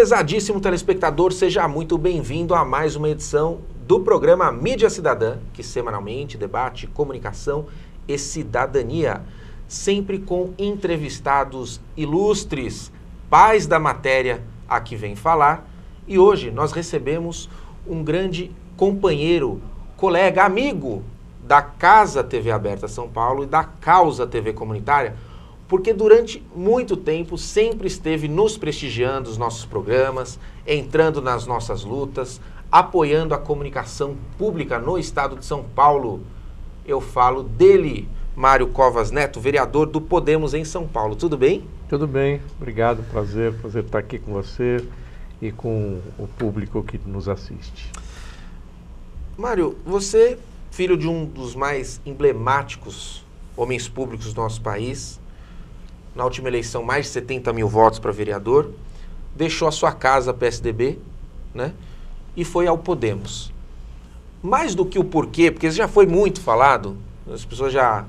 Prezadíssimo telespectador, seja muito bem-vindo a mais uma edição do programa Mídia Cidadã, que semanalmente debate comunicação e cidadania, sempre com entrevistados ilustres, pais da matéria a que vem falar. E hoje nós recebemos um grande companheiro, colega, amigo da Casa TV Aberta São Paulo e da Causa TV Comunitária, porque durante muito tempo sempre esteve nos prestigiando os nossos programas, entrando nas nossas lutas, apoiando a comunicação pública no estado de São Paulo. Eu falo dele, Mário Covas Neto, vereador do Podemos em São Paulo. Tudo bem? Tudo bem, obrigado, prazer estar aqui com você e com o público que nos assiste. Mário, você, filho de um dos mais emblemáticos homens públicos do nosso país, na última eleição mais de 70 mil votos para vereador, deixou a sua casa PSDB, né, e foi ao Podemos. Mais do que o porquê, porque já foi muito falado, as pessoas já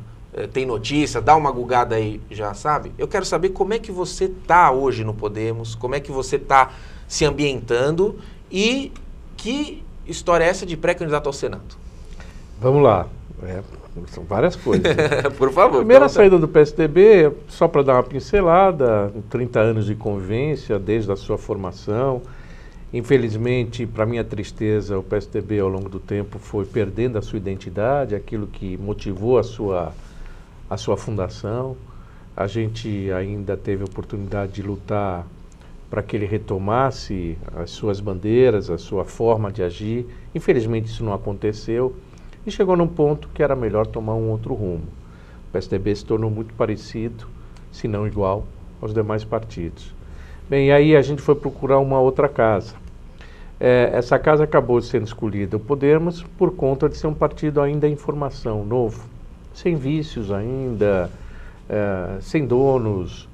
têm notícia, dá uma gugada aí, já sabe. Eu quero saber como é que você está hoje no Podemos, como é que você está se ambientando e que história é essa de pré-candidato ao Senado? Vamos lá. São várias coisas. Por favor. Primeira saída do PSDB, só para dar uma pincelada, 30 anos de convivência desde a sua formação. Infelizmente, para minha tristeza, o PSDB ao longo do tempo foi perdendo a sua identidade, aquilo que motivou a sua fundação. A gente ainda teve a oportunidade de lutar para que ele retomasse as suas bandeiras, a sua forma de agir. Infelizmente, isso não aconteceu. E chegou num ponto que era melhor tomar um outro rumo. O PSDB se tornou muito parecido, se não igual, aos demais partidos. Bem, e aí a gente foi procurar uma outra casa. Essa casa acabou sendo escolhida, o Podemos, por conta de ser um partido ainda em formação, novo, sem vícios ainda, sem donos.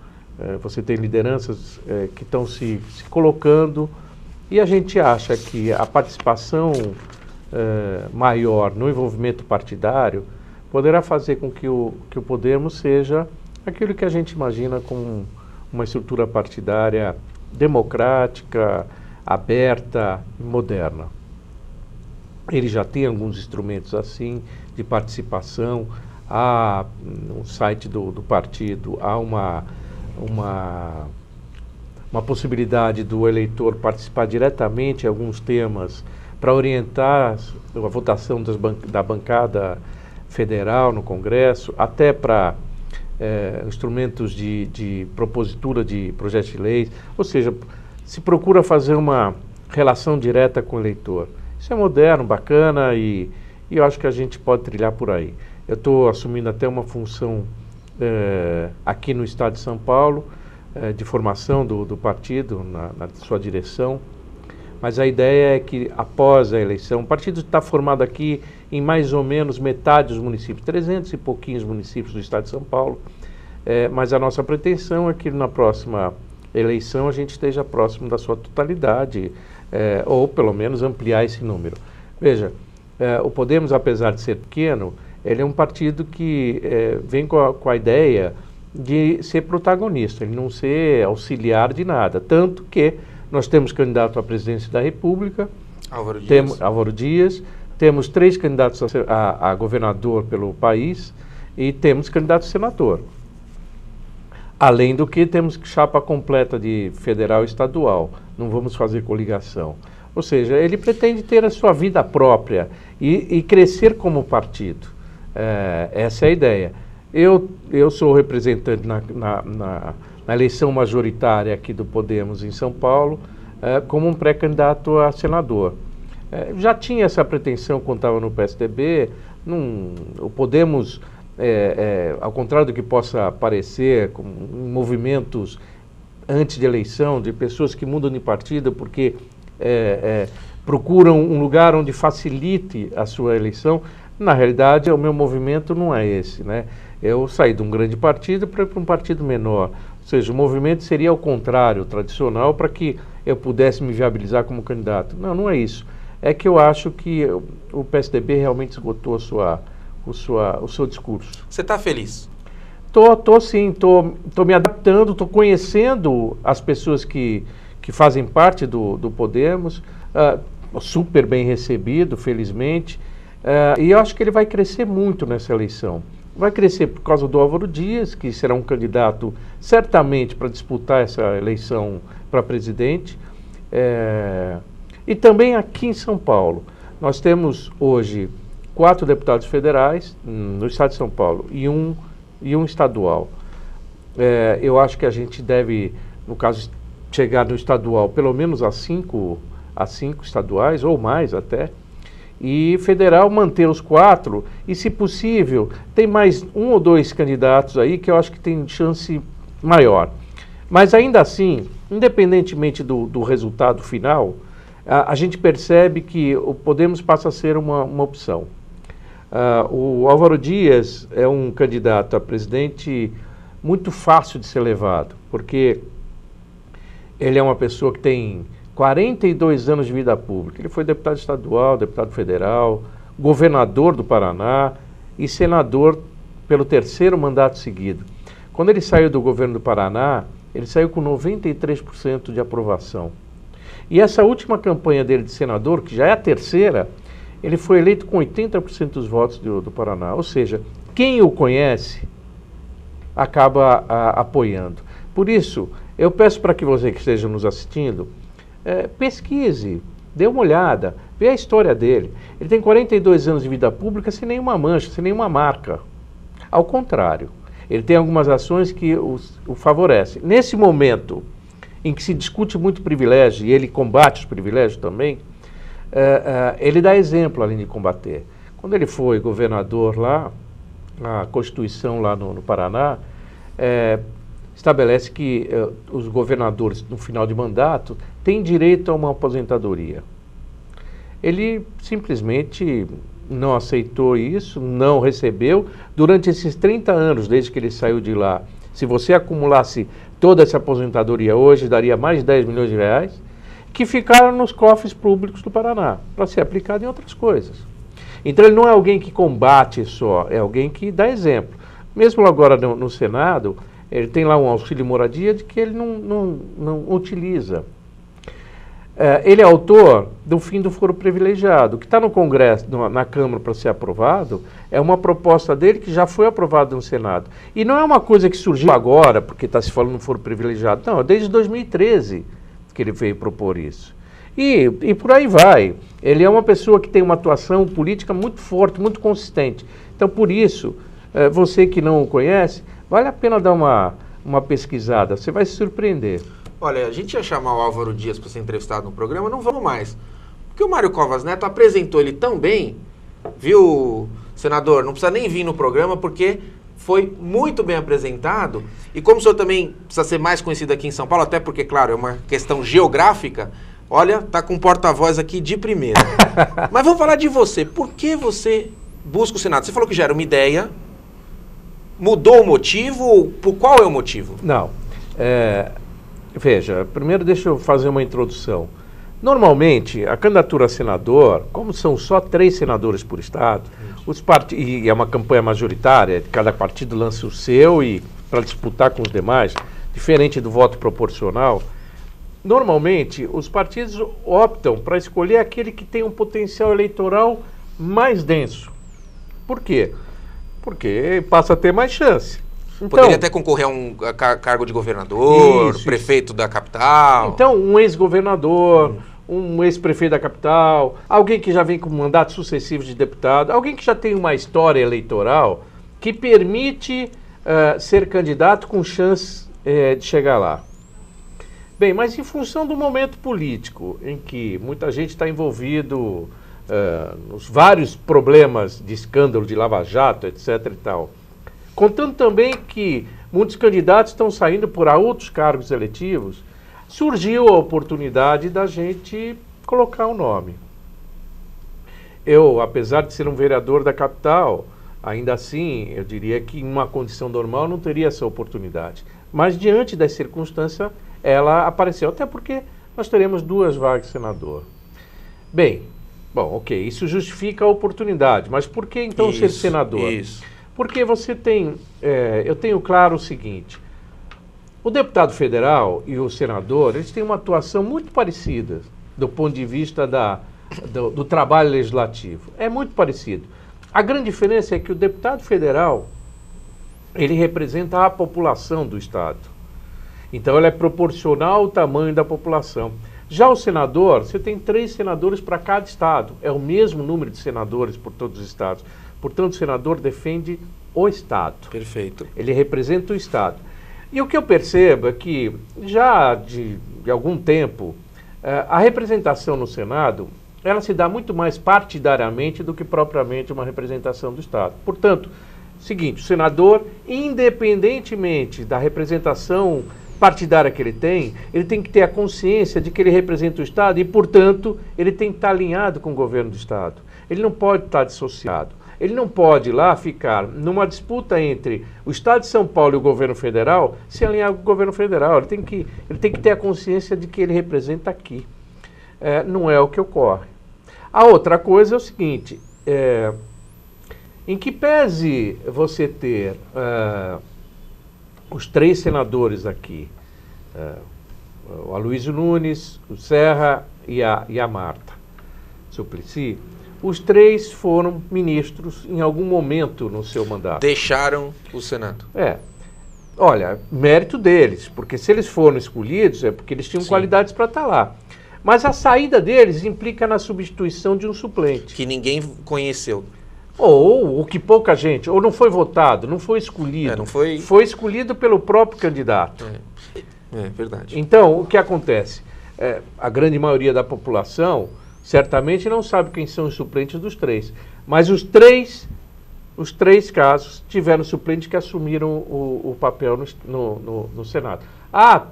Você tem lideranças que estão se colocando, e a gente acha que a participação maior no envolvimento partidário poderá fazer com que o Podemos seja aquilo que a gente imagina como uma estrutura partidária democrática, aberta e moderna. Ele já tem alguns instrumentos assim de participação. Há no site do partido há uma possibilidade do eleitor participar diretamente em alguns temas para orientar a votação da bancada federal no Congresso, até para instrumentos de propositura de projetos de lei, ou seja, se procura fazer uma relação direta com o eleitor. Isso é moderno, bacana e eu acho que a gente pode trilhar por aí. Eu estou assumindo até uma função aqui no estado de São Paulo, de formação do partido, na sua direção. Mas a ideia é que, após a eleição, o partido está formado aqui em mais ou menos metade dos municípios, 300 e pouquinhos municípios do estado de São Paulo, mas a nossa pretensão é que na próxima eleição a gente esteja próximo da sua totalidade, ou pelo menos ampliar esse número. Veja, o Podemos, apesar de ser pequeno, ele é um partido que vem com a ideia de ser protagonista, ele não ser auxiliar de nada, tanto que nós temos candidato à presidência da República, Álvaro Dias, temos 3 candidatos a governador pelo país e temos candidato a senador. Além do que temos chapa completa de federal e estadual, não vamos fazer coligação. Ou seja, ele pretende ter a sua vida própria e crescer como partido. Essa é a ideia. Eu sou representante na eleição majoritária aqui do Podemos em São Paulo, como um pré-candidato a senador. Já tinha essa pretensão quando estava no PSDB. O Podemos, ao contrário do que possa parecer, com movimentos antes de eleição, de pessoas que mudam de partido porque procuram um lugar onde facilite a sua eleição, na realidade o meu movimento não é esse, né? Eu saí de um grande partido para ir para um partido menor. Ou seja, o movimento seria ao contrário, tradicional, para que eu pudesse me viabilizar como candidato. Não, não é isso. É que eu acho que o PSDB realmente esgotou o seu discurso. Você está feliz? Tô sim, tô me adaptando, tô conhecendo as pessoas que que fazem parte do Podemos, super bem recebido, felizmente, e eu acho que ele vai crescer muito nessa eleição. Vai crescer por causa do Álvaro Dias, que será um candidato certamente para disputar essa eleição para presidente, e também aqui em São Paulo. Nós temos hoje 4 deputados federais no estado de São Paulo e um estadual. Eu acho que a gente deve, no caso, chegar no estadual pelo menos a 5 estaduais, ou mais até, e federal manter os 4, e se possível, tem mais 1 ou 2 candidatos aí que eu acho que tem chance maior. Mas ainda assim, independentemente do resultado final, a gente percebe que o Podemos passa a ser uma opção. O Álvaro Dias é um candidato a presidente muito fácil de ser levado, porque ele é uma pessoa que tem 42 anos de vida pública. Ele foi deputado estadual, deputado federal, governador do Paraná e senador pelo 3º mandato seguido. Quando ele saiu do governo do Paraná, ele saiu com 93% de aprovação. E essa última campanha dele de senador, que já é a 3ª, ele foi eleito com 80% dos votos do Paraná. Ou seja, quem o conhece acaba apoiando. Por isso, eu peço para que você que esteja nos assistindo, pesquise, dê uma olhada, vê a história dele. Ele tem 42 anos de vida pública sem nenhuma mancha, sem nenhuma marca. Ao contrário, ele tem algumas ações que o favorecem. Nesse momento em que se discute muito privilégio, e ele combate os privilégios também, ele dá exemplo além de combater. Quando ele foi governador lá, a Constituição lá no Paraná, estabelece que os governadores, no final de mandato, têm direito a uma aposentadoria. Ele simplesmente não aceitou isso, não recebeu. Durante esses 30 anos, desde que ele saiu de lá, se você acumulasse toda essa aposentadoria hoje, daria mais de 10 milhões de reais, que ficaram nos cofres públicos do Paraná, para ser aplicado em outras coisas. Então ele não é alguém que combate só, é alguém que dá exemplo. Mesmo agora no Senado, ele tem lá um auxílio moradia de que ele não utiliza. Ele é autor do fim do foro privilegiado. O que está no Congresso, na Câmara para ser aprovado, é uma proposta dele que já foi aprovada no Senado. E não é uma coisa que surgiu agora, porque está se falando no foro privilegiado. Não, é desde 2013 que ele veio propor isso. E por aí vai. Ele é uma pessoa que tem uma atuação política muito forte, muito consistente. Então, por isso, você que não o conhece, vale a pena dar uma pesquisada, você vai se surpreender. Olha, a gente ia chamar o Álvaro Dias para ser entrevistado no programa, não vamos mais. Porque o Mário Covas Neto apresentou ele tão bem, viu, senador? Não precisa nem vir no programa, porque foi muito bem apresentado. E como o senhor também precisa ser mais conhecido aqui em São Paulo, até porque, claro, é uma questão geográfica, olha, tá com um porta-voz aqui de primeira. Mas vamos falar de você. Por que você busca o Senado? Você falou que já era uma ideia. Mudou o motivo? Por qual é o motivo? Não. Veja, primeiro deixa eu fazer uma introdução. Normalmente, a candidatura a senador, como são só 3 senadores por estado, e é uma campanha majoritária, cada partido lança o seu e para disputar com os demais, diferente do voto proporcional, normalmente os partidos optam para escolher aquele que tem um potencial eleitoral mais denso. Por quê? Porque passa a ter mais chance. Então, poderia até concorrer a um cargo de governador, prefeito da capital. Então, um ex-governador, um ex-prefeito da capital, alguém que já vem com mandatos sucessivos de deputado, alguém que já tem uma história eleitoral que permite ser candidato com chance de chegar lá. Bem, mas em função do momento político em que muita gente está envolvido nos vários problemas de escândalo de Lava Jato, etc. e tal, contando também que muitos candidatos estão saindo por outros cargos eletivos, surgiu a oportunidade da gente colocar o nome. Eu, apesar de ser um vereador da capital, ainda assim, eu diria que em uma condição normal não teria essa oportunidade. Mas diante da circunstância, ela apareceu, até porque nós teremos 2 vagas de senador. Bem, ok, isso justifica a oportunidade, mas por que então ser senador? Isso. Porque você tem, eu tenho claro o seguinte, O deputado federal e o senador, eles têm uma atuação muito parecida do ponto de vista do trabalho legislativo. É muito parecido. A grande diferença é que o deputado federal, ele representa a população do Estado. Então, ele é proporcional ao tamanho da população. Já o senador, você tem 3 senadores para cada estado. É o mesmo número de senadores por todos os estados. Portanto, o senador defende o Estado. Perfeito. Ele representa o Estado. E o que eu percebo é que, já de algum tempo, a representação no Senado, ela se dá muito mais partidariamente do que propriamente uma representação do Estado. Portanto, seguinte, o senador, independentemente da representação partidária que ele tem que ter a consciência de que ele representa o Estado e, portanto, ele tem que estar alinhado com o governo do Estado. Ele não pode estar dissociado. Ele não pode lá ficar numa disputa entre o Estado de São Paulo e o governo federal, se alinhar com o governo federal. Ele tem que ter a consciência de que ele representa aqui. Não é o que ocorre. A outra coisa é o seguinte, em que pese você ter os 3 senadores aqui, o Aloysio Nunes, o Serra e a Marta Suplicy, os 3 foram ministros em algum momento no seu mandato. Deixaram o Senado. Olha, mérito deles, porque se eles foram escolhidos é porque eles tinham Sim. qualidades para estar lá. Mas a saída deles implica na substituição de um suplente. Que ninguém conheceu. Ou que pouca gente, ou não foi votado, não foi escolhido. Não foi... Foi escolhido pelo próprio candidato. É verdade. Então, o que acontece? A grande maioria da população certamente não sabe quem são os suplentes dos 3. Mas os três casos tiveram suplentes que assumiram o papel no Senado.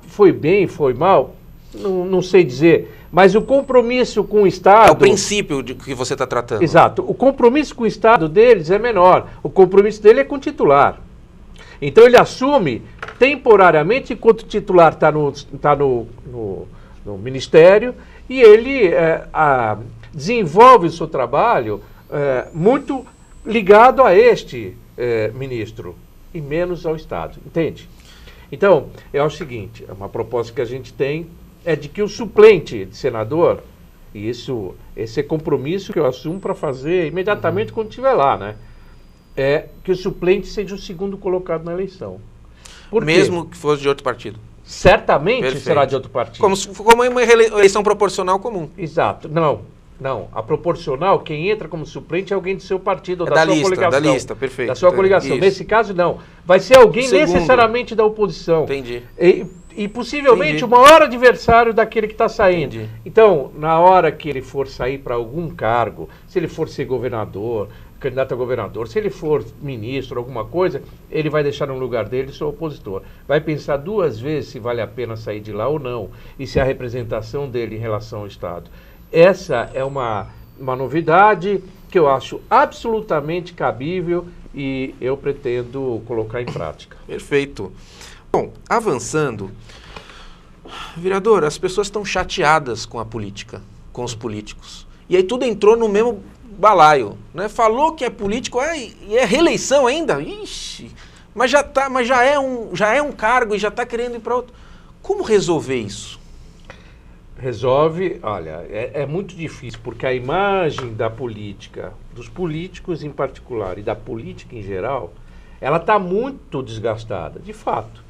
Foi bem, foi mal? Não sei dizer. Mas o compromisso com o Estado... É o princípio de que você está tratando. Exato. O compromisso com o Estado deles é menor. O compromisso dele é com o titular. Então ele assume temporariamente enquanto o titular está no Ministério e ele desenvolve o seu trabalho muito ligado a este ministro e menos ao Estado. Entende? Então, é o seguinte, uma proposta que a gente tem é de que o suplente de senador, e esse é compromisso que eu assumo para fazer imediatamente quando estiver lá, né? É que o suplente seja o segundo colocado na eleição. Por Mesmo quê? que fosse de outro partido. Certamente Perfeito. será de outro partido. Como uma eleição proporcional comum. Exato. Não. A proporcional, quem entra como suplente é alguém do seu partido, ou da lista, da lista, perfeito. Da sua coligação. Isso. Nesse caso, não. Vai ser alguém Segundo. necessariamente da oposição. Entendi. E possivelmente Entendi. o maior adversário daquele que está saindo. Entendi. Então, na hora que ele for sair para algum cargo, se ele for ser governador, candidato a governador, se ele for ministro, alguma coisa, ele vai deixar no lugar dele seu opositor. Vai pensar 2 vezes se vale a pena sair de lá ou não, e se a representação dele em relação ao Estado. Essa é uma novidade que eu acho absolutamente cabível e eu pretendo colocar em prática. Perfeito. Bom, avançando, vereador, as pessoas estão chateadas com a política, com os políticos. E aí tudo entrou no mesmo balaio, né? Falou que é político, e é reeleição ainda? Ixi, mas já é um cargo e já está querendo ir para outro. Como resolver isso? Resolve, olha, é muito difícil, porque a imagem da política, dos políticos em particular e da política em geral, ela está muito desgastada, de fato.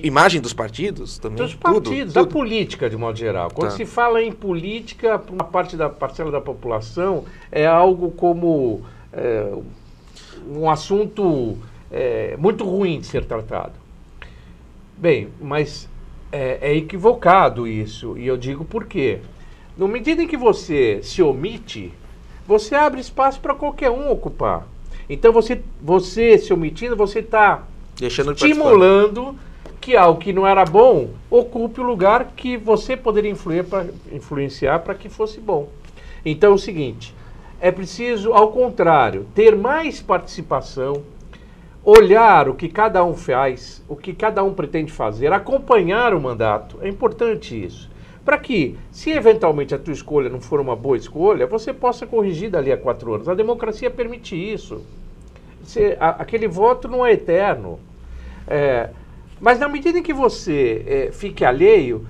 Imagem dos partidos também? Dos partidos, da política de modo geral. Quando Tá. se fala em política, para uma parte da parcela da população, é algo como um assunto muito ruim de ser tratado. Bem, mas é equivocado isso, e eu digo por quê. Na medida em que você se omite, você abre espaço para qualquer um ocupar. Então, você se omitindo, você está estimulando que algo que não era bom ocupe o lugar que você poderia influenciar para que fosse bom. Então é o seguinte, é preciso, ao contrário, ter mais participação, olhar o que cada um faz, o que cada um pretende fazer, acompanhar o mandato, é importante isso. Para que, se eventualmente a tua escolha não for uma boa escolha, você possa corrigir dali a 4 anos. A democracia permite isso. Aquele voto não é eterno. Mas na medida em que você fique alheio,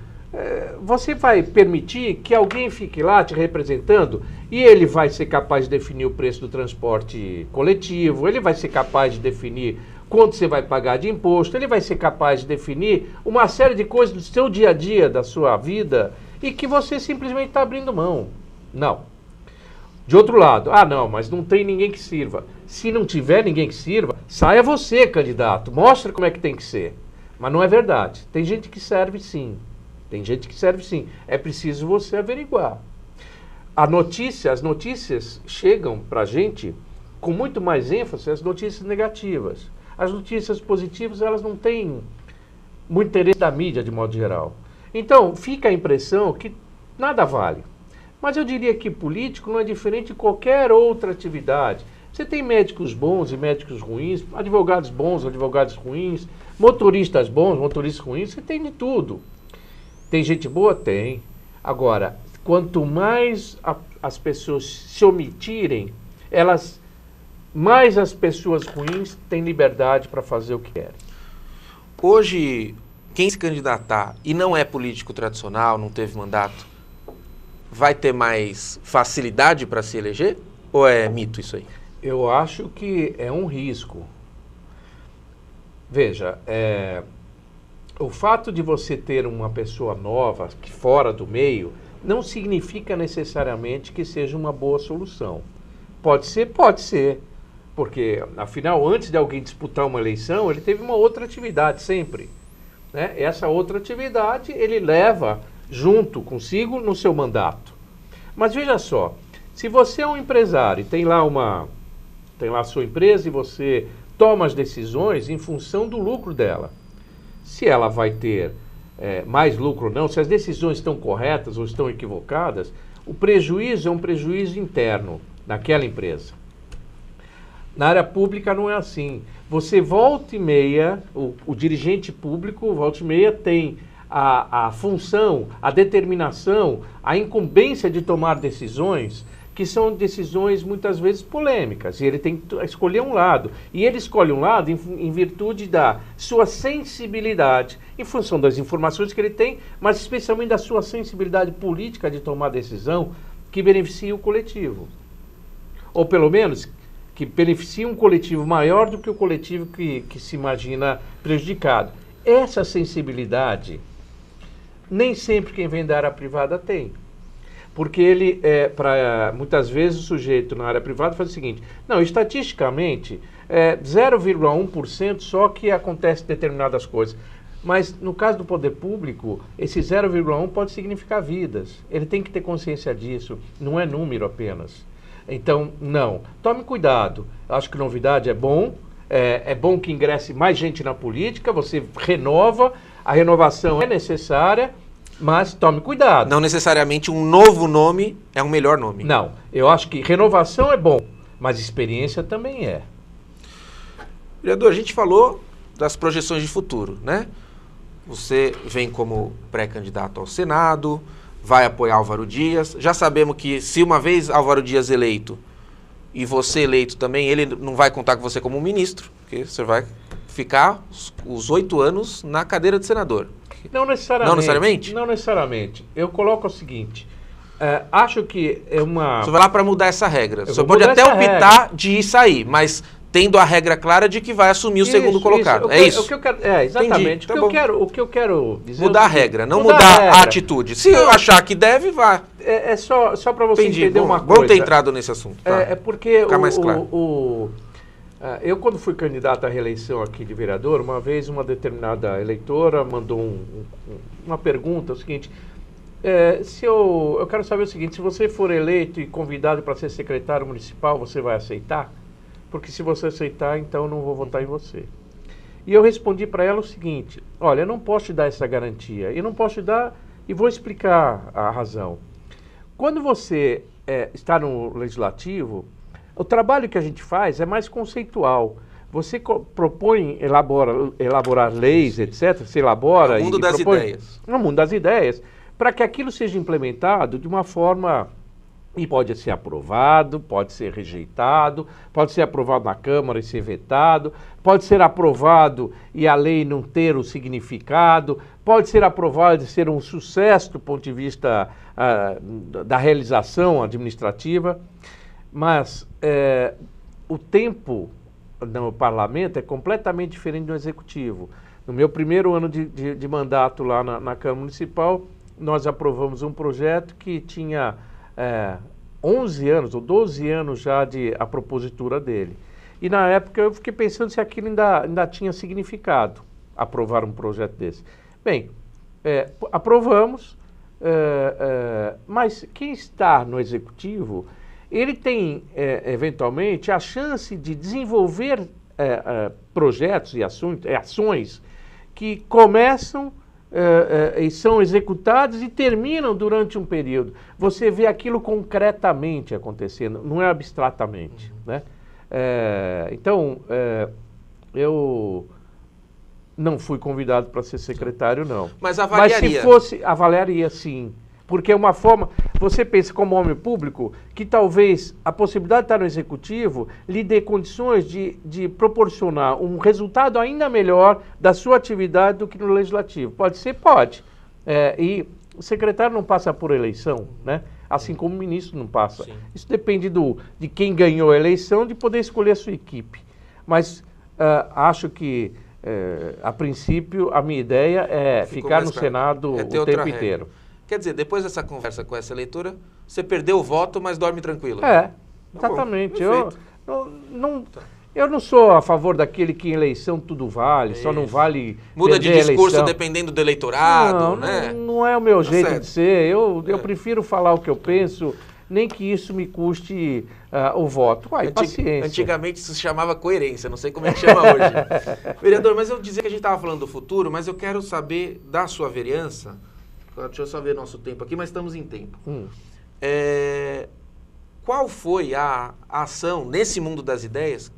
você vai permitir que alguém fique lá te representando e ele vai ser capaz de definir o preço do transporte coletivo, ele vai ser capaz de definir quanto você vai pagar de imposto, ele vai ser capaz de definir uma série de coisas do seu dia a dia, da sua vida, e que você simplesmente está abrindo mão. Não. De outro lado, não, mas não tem ninguém que sirva. Se não tiver ninguém que sirva, saia você, candidato, mostre como é que tem que ser. Mas não é verdade. Tem gente que serve sim. Tem gente que serve sim. É preciso você averiguar. As notícias chegam para a gente com muito mais ênfase as notícias negativas. As notícias positivas, elas não têm muito interesse da mídia, de modo geral. Então, fica a impressão que nada vale. Mas eu diria que político não é diferente de qualquer outra atividade. Você tem médicos bons e médicos ruins, advogados bons, advogados ruins, motoristas bons, motoristas ruins, você tem de tudo. Tem gente boa? Tem. Agora, quanto mais as pessoas se omitirem, mais as pessoas ruins têm liberdade para fazer o que querem. Hoje, quem se candidatar e não é político tradicional, não teve mandato, vai ter mais facilidade para se eleger? Ou é mito isso aí? Eu acho que é um risco. Veja, o fato de você ter uma pessoa nova, fora do meio, não significa necessariamente que seja uma boa solução. Pode ser. Porque, afinal, antes de alguém disputar uma eleição, ele teve uma outra atividade sempre. Né? Essa outra atividade ele leva junto consigo no seu mandato. Mas veja só, se você é um empresário e tem lá a sua empresa e você toma as decisões em função do lucro dela. Se ela vai ter mais lucro ou não, se as decisões estão corretas ou estão equivocadas, o prejuízo é um prejuízo interno naquela empresa. Na área pública não é assim. Você volta e meia, o dirigente público, volta e meia, tem a função, a determinação, a incumbência de tomar decisões que são decisões muitas vezes polêmicas, e ele tem que escolher um lado. E ele escolhe um lado em virtude da sua sensibilidade, em função das informações que ele tem, mas especialmente da sua sensibilidade política de tomar decisão que beneficie o coletivo. Ou pelo menos que beneficie um coletivo maior do que o coletivo que se imagina prejudicado. Essa sensibilidade, nem sempre quem vem da área privada tem. Porque muitas vezes o sujeito na área privada faz o seguinte, não, estatisticamente, 0,1% só que acontece determinadas coisas. Mas no caso do poder público, esse 0,1 pode significar vidas. Ele tem que ter consciência disso, não é número apenas. Então, não. Tome cuidado. Acho que novidade é bom. É bom que ingresse mais gente na política, você renova, a renovação é necessária, mas tome cuidado. Não necessariamente um novo nome é um melhor nome. Não, eu acho que renovação é bom, mas experiência também é. Vereador, a gente falou das projeções de futuro, né? Você vem como pré-candidato ao Senado, vai apoiar Álvaro Dias. Já sabemos que se uma vez Álvaro Dias eleito e você eleito também, ele não vai contar com você como ministro, porque você vai ficar os 8 anos na cadeira de senador. Não necessariamente. Não necessariamente? Não necessariamente. Eu coloco o seguinte, acho que é uma... Você vai lá para mudar essa regra. Você pode até optar de ir sair, mas tendo a regra clara de que vai assumir o segundo colocado. É isso? O que eu quero, exatamente. Entendi, o que eu quero dizer... Mudar a regra, não mudar a atitude. Se eu achar que deve, vá. É só para você entender uma coisa. Vamos ter entrado nesse assunto. Tá? É porque ficar mais claro. Eu, quando fui candidato à reeleição aqui de vereador, uma vez uma determinada eleitora mandou uma pergunta, o seguinte, eu quero saber o seguinte, se você for eleito e convidado para ser secretário municipal, você vai aceitar? Porque se você aceitar, então eu não vou votar em você. E eu respondi para ela o seguinte, olha, eu não posso te dar essa garantia, eu não posso te dar, e vou explicar a razão. Quando você está no legislativo, o trabalho que a gente faz é mais conceitual. Você propõe elaborar leis, etc. Você elabora no mundo das ideias. No mundo das ideias, para que aquilo seja implementado de uma forma E pode ser aprovado, pode ser rejeitado, pode ser aprovado na Câmara e ser vetado, pode ser aprovado e a lei não ter o significado, pode ser aprovado e ser um sucesso do ponto de vista da realização administrativa, mas o tempo no parlamento é completamente diferente do executivo. No meu primeiro ano de mandato lá na Câmara Municipal, nós aprovamos um projeto que tinha 11 anos ou 12 anos já a propositura dele. E na época eu fiquei pensando se aquilo ainda tinha significado, aprovar um projeto desse. Bem, aprovamos, mas quem está no executivo, ele tem eventualmente a chance de desenvolver projetos e ações que começam e são executados e terminam durante um período. Você vê aquilo concretamente acontecendo, não é abstratamente, né? Então, eu não fui convidado para ser secretário, não. Mas avaliaria? Mas se fosse, avaliaria sim. Porque é uma forma, você pensa como homem público, que talvez a possibilidade de estar no executivo lhe dê condições de proporcionar um resultado ainda melhor da sua atividade do que no legislativo. Pode ser? Pode. E o secretário não passa por eleição, né? Assim como o ministro não passa. Sim. Isso depende de quem ganhou a eleição, de poder escolher a sua equipe. Mas acho que, a princípio, a minha ideia é ficar no Senado o tempo inteiro. Quer dizer, depois dessa conversa com essa eleitora, você perdeu o voto, mas dorme tranquilo. Exatamente. Eu não sou a favor daquele que em eleição tudo vale, só não vale muda de discurso dependendo do eleitorado, né? Não é o meu jeito de ser. Eu prefiro falar o que eu penso, nem que isso me custe o voto. Paciência. Antigamente isso se chamava coerência, não sei como é que chama hoje. Vereador, mas eu dizia que a gente estava falando do futuro, mas eu quero saber da sua vereança. Deixa eu só ver nosso tempo aqui, mas estamos em tempo. Qual foi a ação nesse mundo das ideias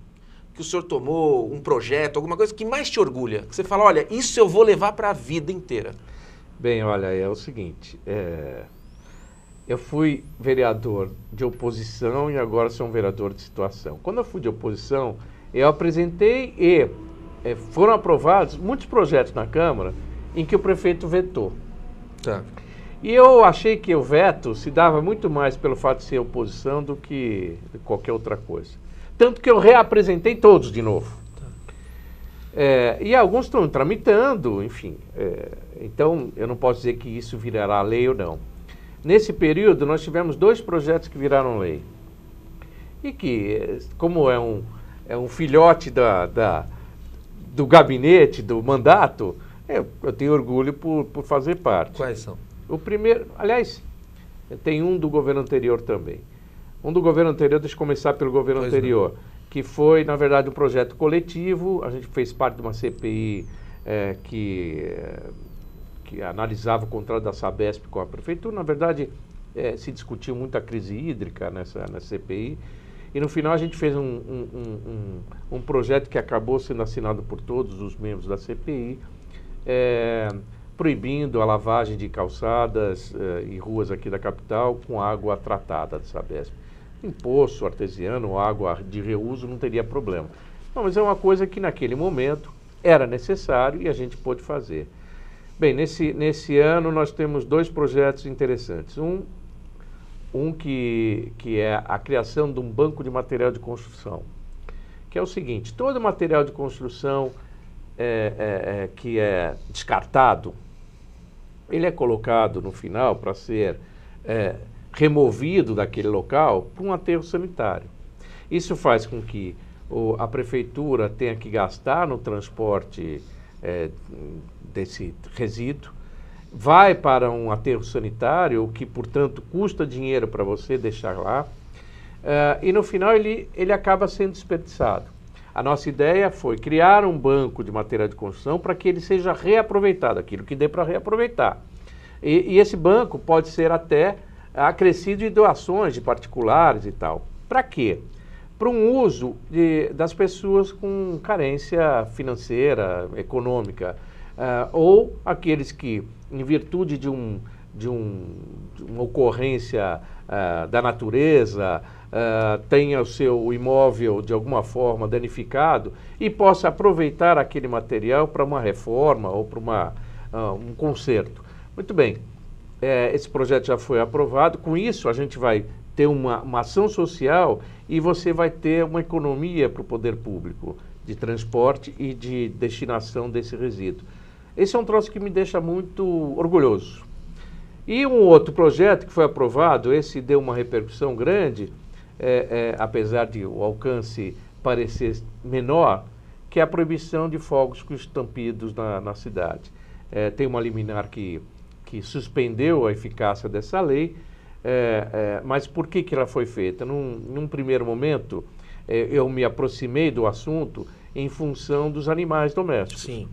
que o senhor tomou, um projeto, alguma coisa que mais te orgulha? Que você fala, olha, isso eu vou levar para a vida inteira. Bem, olha, é o seguinte, eu fui vereador de oposição e agora sou um vereador de situação. Quando eu fui de oposição, eu apresentei e foram aprovados muitos projetos na Câmara em que o prefeito vetou. Tá. E eu achei que o veto se dava muito mais pelo fato de ser oposição do que qualquer outra coisa. Tanto que eu reapresentei todos de novo. Tá. E alguns estão tramitando, enfim. Então, eu não posso dizer que isso virará lei ou não. Nesse período, nós tivemos 2 projetos que viraram lei. E que, como é um filhote do gabinete, do mandato, eu tenho orgulho por fazer parte. Quais são? O primeiro, aliás, tem um do governo anterior também. Um do governo anterior, deixa eu começar pelo governo anterior, que foi, na verdade, um projeto coletivo. A gente fez parte de uma CPI que analisava o contrato da Sabesp com a prefeitura. Na verdade, se discutiu muito a crise hídrica nessa CPI. E no final a gente fez um projeto que acabou sendo assinado por todos os membros da CPI, proibindo a lavagem de calçadas e ruas aqui da capital com água tratada da Sabesp. Em poço artesiano, água de reuso, não teria problema. Não, mas é uma coisa que naquele momento era necessário e a gente pôde fazer. Bem, nesse ano nós temos 2 projetos interessantes. Um que é a criação de um banco de material de construção, que é o seguinte: todo material de construção que é descartado, ele é colocado no final para ser removido daquele local para um aterro sanitário. Isso faz com que a prefeitura tenha que gastar no transporte desse resíduo, vai para um aterro sanitário, o que, portanto, custa dinheiro para você deixar lá, e no final ele acaba sendo desperdiçado. A nossa ideia foi criar um banco de material de construção para que ele seja reaproveitado, aquilo que dê para reaproveitar. E esse banco pode ser até acrescido de doações de particulares e tal. Para quê? Para um uso das pessoas com carência financeira, econômica, ou aqueles que, em virtude de de uma ocorrência da natureza, tenha o seu imóvel de alguma forma danificado e possa aproveitar aquele material para uma reforma ou para um conserto. Muito bem, esse projeto já foi aprovado. Com isso, a gente vai ter uma ação social e você vai ter uma economia para o poder público de transporte e de destinação desse resíduo. Esse é um troço que me deixa muito orgulhoso. E um outro projeto que foi aprovado, esse deu uma repercussão grande, apesar de o alcance parecer menor, que é a proibição de fogos com estampidos na cidade. Tem uma liminar que suspendeu a eficácia dessa lei, mas por que ela foi feita? Num primeiro momento, eu me aproximei do assunto em função dos animais domésticos. Sim.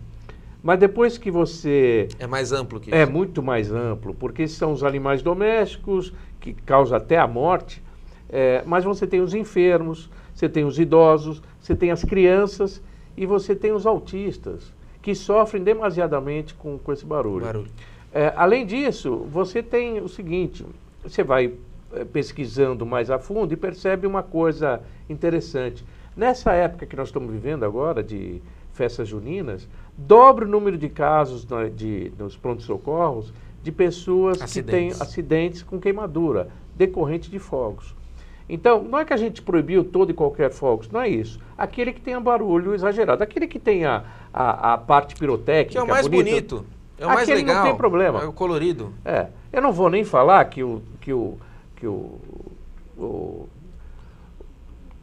Mas depois que você... É mais amplo que isso. É muito mais amplo, porque são os animais domésticos, que causam até a morte, mas você tem os enfermos, você tem os idosos, você tem as crianças e você tem os autistas, que sofrem demasiadamente com esse barulho. Além disso, você tem o seguinte, você vai pesquisando mais a fundo e percebe uma coisa interessante. Nessa época que nós estamos vivendo agora, de festas juninas, dobra o número de casos nos prontos-socorros de pessoas que têm acidentes com queimadura, decorrente de fogos. Então, não é que a gente proibiu todo e qualquer fogos, não é isso. Aquele que tenha barulho exagerado, aquele que tenha a parte pirotécnica que é o mais bonita, bonito, é o mais aquele legal, não tem problema. É o colorido. Eu não vou nem falar que o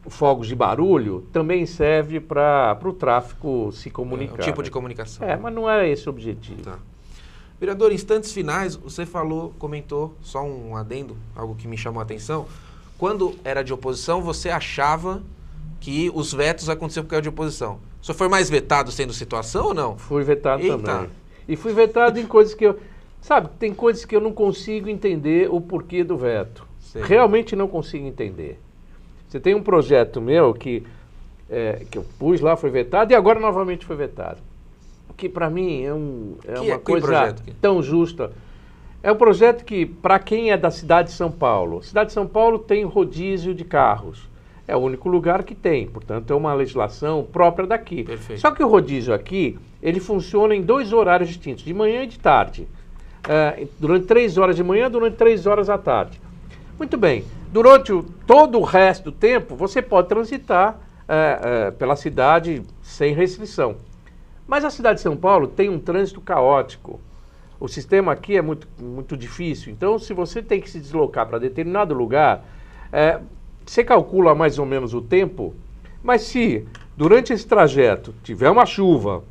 fogos de barulho também serve para o tráfego se comunicar. É um tipo de comunicação. Mas não era esse o objetivo. Tá. Vereador, em instantes finais, você comentou, só um adendo, algo que me chamou a atenção. Quando era de oposição, você achava que os vetos aconteciam porque era de oposição. O senhor foi mais vetado sendo situação ou não? Fui vetado também. E fui vetado em coisas que tem coisas que eu não consigo entender o porquê do veto. Sei. Realmente não consigo entender. Você tem um projeto meu que eu pus lá, foi vetado, e agora novamente foi vetado. Que para mim é uma coisa tão justa. É um projeto que, para quem é da cidade de São Paulo, a cidade de São Paulo tem rodízio de carros. É o único lugar que tem, portanto é uma legislação própria daqui. Perfeito. Só que o rodízio aqui, ele funciona em 2 horários distintos, de manhã e de tarde. Durante 3 horas de manhã, durante 3 horas à tarde. Muito bem, durante todo o resto do tempo, você pode transitar pela cidade sem restrição. Mas a cidade de São Paulo tem um trânsito caótico. O sistema aqui é muito, muito difícil. Então, se você tem que se deslocar para determinado lugar, você calcula mais ou menos o tempo, mas se durante esse trajeto tiver uma chuva,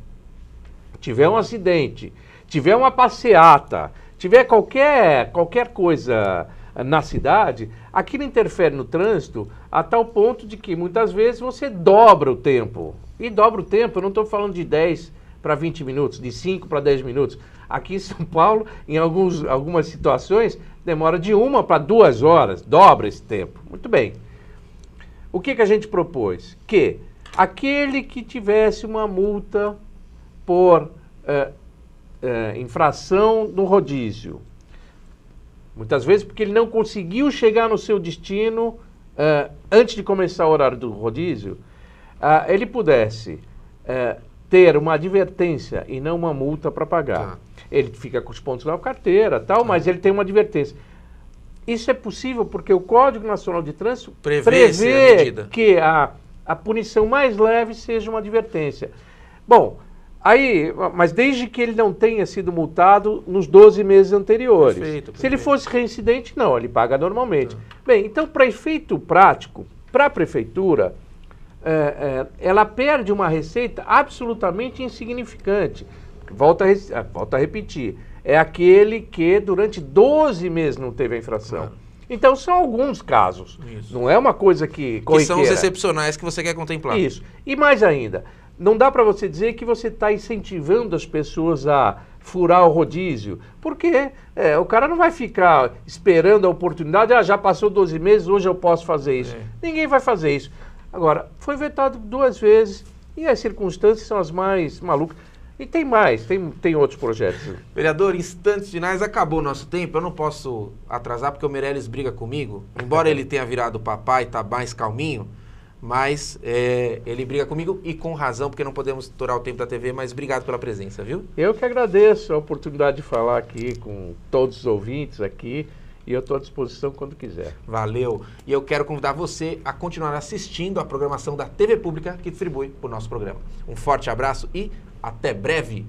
tiver um acidente, tiver uma passeata, tiver qualquer coisa na cidade, aquilo interfere no trânsito a tal ponto de que muitas vezes você dobra o tempo. E dobra o tempo, eu não estou falando de 10 para 20 minutos, de 5 para 10 minutos. Aqui em São Paulo, em algumas situações, demora de 1 para 2 horas, dobra esse tempo. Muito bem. O que a gente propôs? Que aquele que tivesse uma multa por infração no rodízio, muitas vezes porque ele não conseguiu chegar no seu destino antes de começar o horário do rodízio, ele pudesse ter uma advertência e não uma multa para pagar. Tá. Ele fica com os pontos na carteira, tal, mas ele tem uma advertência. Isso é possível porque o Código Nacional de Trânsito prevê que a punição mais leve seja uma advertência. Bom, mas desde que ele não tenha sido multado nos 12 meses anteriores. Perfeito. Se ele fosse reincidente, não, ele paga normalmente. Bem, então, para efeito prático, para a prefeitura, ela perde uma receita absolutamente insignificante. Volto a repetir, é aquele que durante 12 meses não teve a infração. Claro. Então, são alguns casos. Isso. Não é uma coisa que Que são os excepcionais que você quer contemplar. Isso. E mais ainda, não dá para você dizer que você está incentivando as pessoas a furar o rodízio, porque o cara não vai ficar esperando a oportunidade, já passou 12 meses, hoje eu posso fazer isso. Ninguém vai fazer isso. Agora, foi vetado 2 vezes e as circunstâncias são as mais malucas. E tem mais, tem outros projetos. Vereador, instantes finais, acabou o nosso tempo, eu não posso atrasar porque o Meirelles briga comigo, embora ele tenha virado papai, tá mais calminho, mas ele briga comigo e com razão, porque não podemos estourar o tempo da TV, mas obrigado pela presença, viu? Eu que agradeço a oportunidade de falar aqui com todos os ouvintes aqui, e eu estou à disposição quando quiser. Valeu. E eu quero convidar você a continuar assistindo a programação da TV Pública que distribui o nosso programa. Um forte abraço e até breve.